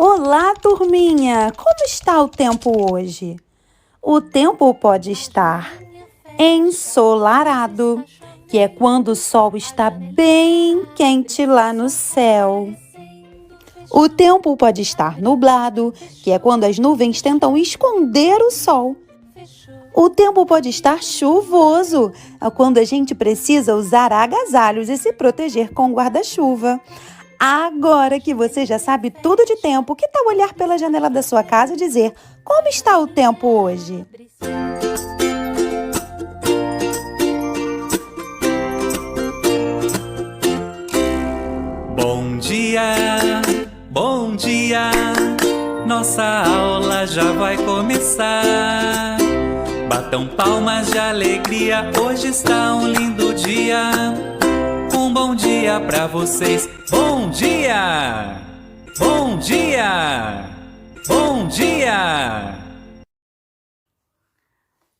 Olá, turminha! Como está o tempo hoje? O tempo pode estar ensolarado, que é quando o sol está bem quente lá no céu. O tempo pode estar nublado, que é quando as nuvens tentam esconder o sol. O tempo pode estar chuvoso, é quando a gente precisa usar agasalhos e se proteger com guarda-chuva. Agora que você já sabe tudo de tempo, que tal olhar pela janela da sua casa e dizer: como está o tempo hoje? Bom dia, nossa aula já vai começar. Batam palmas de alegria, hoje está um lindo dia. Um bom dia pra vocês. Bom dia! Bom dia! Bom dia!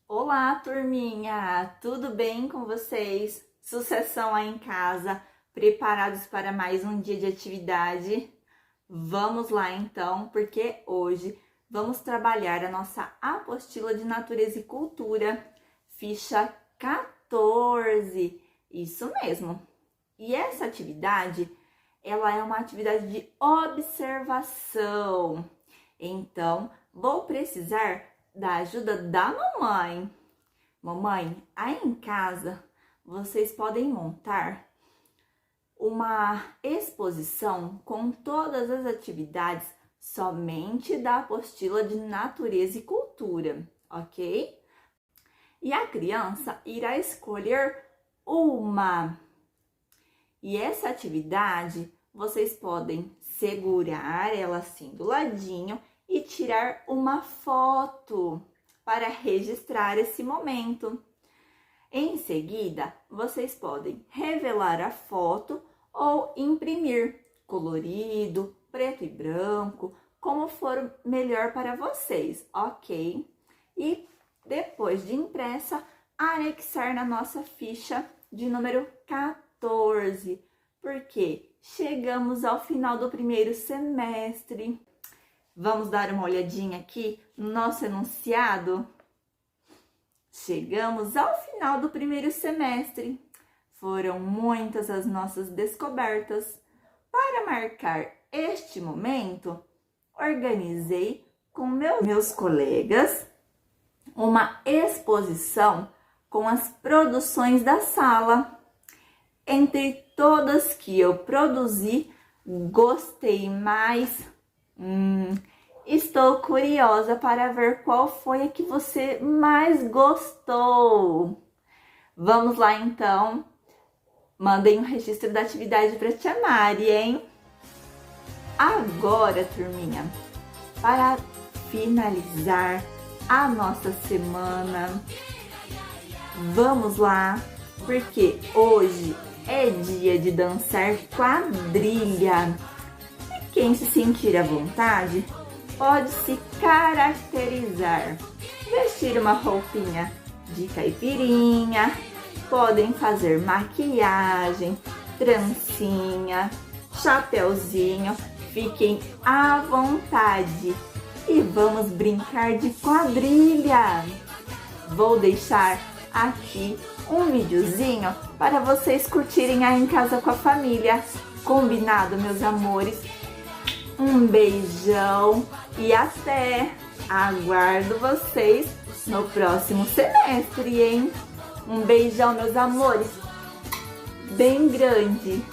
Olá, turminha! Tudo bem com vocês? Sucessão aí em casa, preparados para mais um dia de atividade? Vamos lá então, porque hoje vamos trabalhar a nossa apostila de Natureza e Cultura, ficha 14. Isso mesmo! E essa atividade, ela é uma atividade de observação. Então, vou precisar da ajuda da mamãe. Mamãe, aí em casa, vocês podem montar uma exposição com todas as atividades somente da apostila de Natureza e Cultura, ok? E a criança irá escolher uma. E essa atividade, vocês podem segurar ela assim do ladinho e tirar uma foto para registrar esse momento. Em seguida, vocês podem revelar a foto ou imprimir colorido, preto e branco, como for melhor para vocês, ok? E depois de impressa, anexar na nossa ficha de número 14, porque chegamos ao final do primeiro semestre. Vamos dar uma olhadinha aqui no nosso enunciado? Chegamos ao final do primeiro semestre. Foram muitas as nossas descobertas. Para marcar este momento, organizei com meus colegas uma exposição com as produções da sala. Entre todas que eu produzi, gostei mais. Estou curiosa para ver qual foi a que você mais gostou. Vamos lá então. Mandem um registro da atividade para a tia Mari, hein? Agora, turminha, para finalizar a nossa semana, vamos lá, porque hoje é dia de dançar quadrilha. E quem se sentir à vontade pode se caracterizar, vestir uma roupinha de caipirinha, podem fazer maquiagem, trancinha, chapeuzinho, fiquem à vontade e vamos brincar de quadrilha. Vou deixar aqui um videozinho para vocês curtirem aí em casa com a família. Combinado, meus amores? Um beijão e até! Aguardo vocês no próximo semestre, hein? Um beijão, meus amores, bem grande!